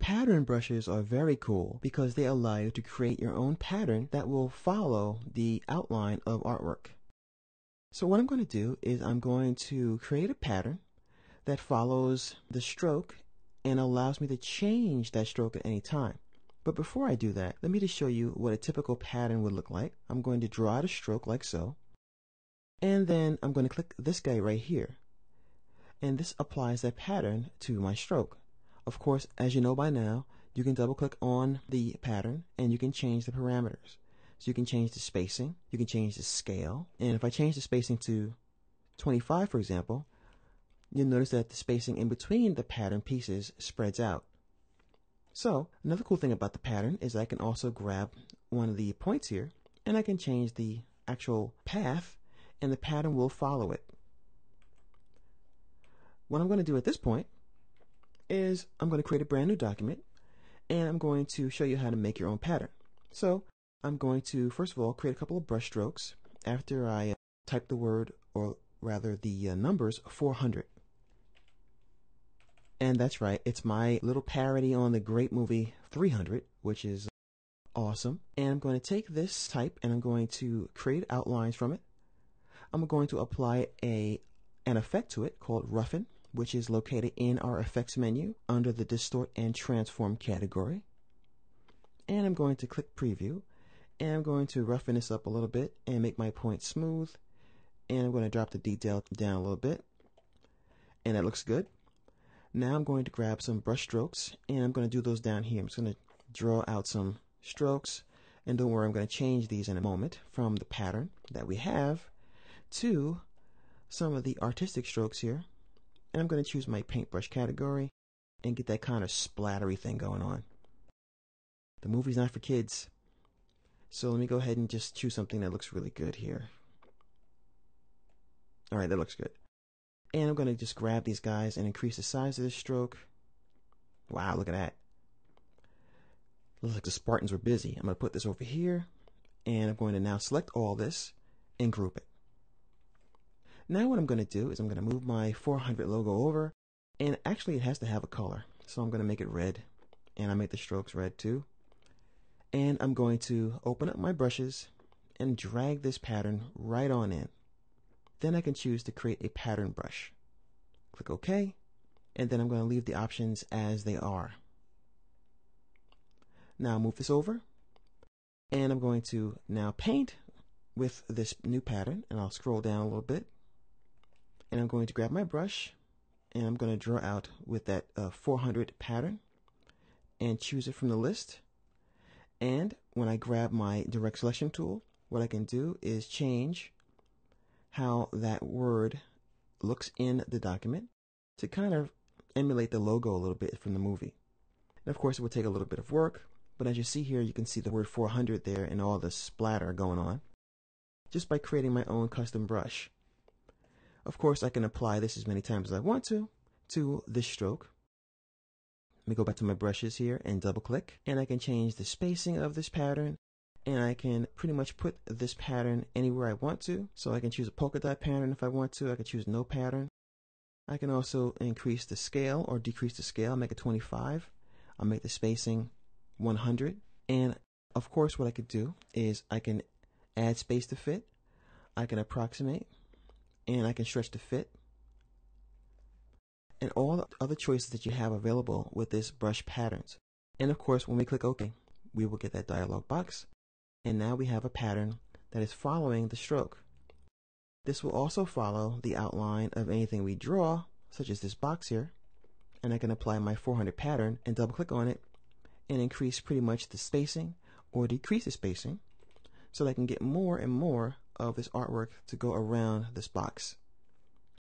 Pattern brushes are very cool because they allow you to create your own pattern that will follow the outline of artwork. So what I'm going to do is I'm going to create a pattern that follows the stroke and allows me to change that stroke at any time. But before I do that, let me just show you what a typical pattern would look like. I'm going to draw out a stroke like so, and then I'm going to click this guy right here, and this applies that pattern to my stroke. Of course, as you know by now, you can double click on the pattern and you can change the parameters. So you can change the spacing, you can change the scale, and if I change the spacing to 25, for example, you'll notice that the spacing in between the pattern pieces spreads out. So another cool thing about the pattern is I can also grab one of the points here and I can change the actual path and the pattern will follow it. What I'm going to do at this point is I'm going to create a brand new document and I'm going to show you how to make your own pattern. So I'm going to first of all create a couple of brush strokes after I type the word, or rather the numbers 400. And that's right, it's my little parody on the great movie 300, which is awesome. And I'm going to take this type and I'm going to create outlines from it. I'm going to apply an effect to it called roughen, which is located in our effects menu under the distort and transform category. And I'm going to click preview and I'm going to roughen this up a little bit and make my point smooth, and I'm going to drop the detail down a little bit, and that looks good. Now I'm going to grab some brush strokes and I'm going to do those down here. I'm just going to draw out some strokes, and don't worry, I'm going to change these in a moment from the pattern that we have to some of the artistic strokes here. And I'm going to choose my paintbrush category and get that kind of splattery thing going on. The movie's not for kids, so let me go ahead and just choose something that looks really good here. Alright, that looks good. And I'm going to just grab these guys and increase the size of this stroke. Wow, look at that. Looks like the Spartans were busy. I'm going to put this over here, and I'm going to now select all this and group it. Now what I'm going to do is I'm going to move my 400 logo over, and actually it has to have a color. So I'm going to make it red, and I make the strokes red too. And I'm going to open up my brushes and drag this pattern right on in. Then I can choose to create a pattern brush. Click OK, and then I'm going to leave the options as they are. Now I'll move this over, and I'm going to now paint with this new pattern, and I'll scroll down a little bit. And I'm going to grab my brush and I'm going to draw out with that 400 pattern and choose it from the list. And when I grab my direct selection tool, what I can do is change how that word looks in the document to kind of emulate the logo a little bit from the movie. And of course it will take a little bit of work, but as you see here, you can see the word 400 there and all the splatter going on just by creating my own custom brush. Of course, I can apply this as many times as I want to this stroke. Let me go back to my brushes here and double click, and I can change the spacing of this pattern, and I can pretty much put this pattern anywhere I want to. So I can choose a polka dot pattern if I want to. I can choose no pattern. I can also increase the scale or decrease the scale, make it 25. I'll make the spacing 100. And of course, what I could do is I can add space to fit. I can approximate. And I can stretch to fit. And all the other choices that you have available with this brush patterns. And of course, when we click OK, we will get that dialog box. And now we have a pattern that is following the stroke. This will also follow the outline of anything we draw, such as this box here. And I can apply my 400 pattern and double click on it and increase pretty much the spacing or decrease the spacing so that I can get more and more of this artwork to go around this box.